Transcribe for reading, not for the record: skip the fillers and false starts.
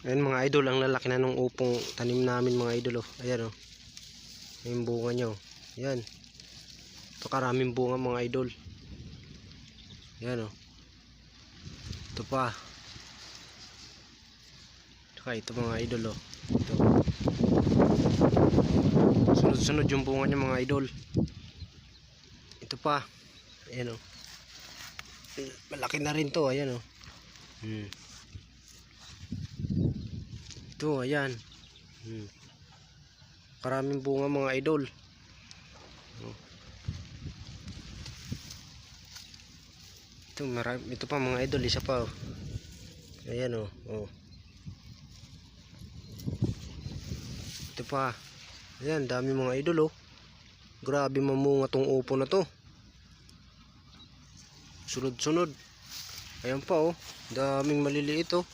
Ayan mga idol, ang lalaki na nung upong tanim namin mga idol oh. Ayan oh. Yung bunga nyo. Ayan. Ito karaming bunga mga idol. Ayan oh. Ito pa. Saka ito mga idol oh. Ito. Sunod-sunod yung bunga niya mga idol. Ito pa. Ayan oh. Malaki na rin to. Ayan oh. Ito ayan. Karaming bunga mga idol. Ito marami, ito pa mga idol, isa pa oh. Ayan oh. Ito pa. Ayan, dami mga idol oh. Grabe mamunga tong upo na to. Sunod-sunod. Ayan pa oh. Daming maliliit oh.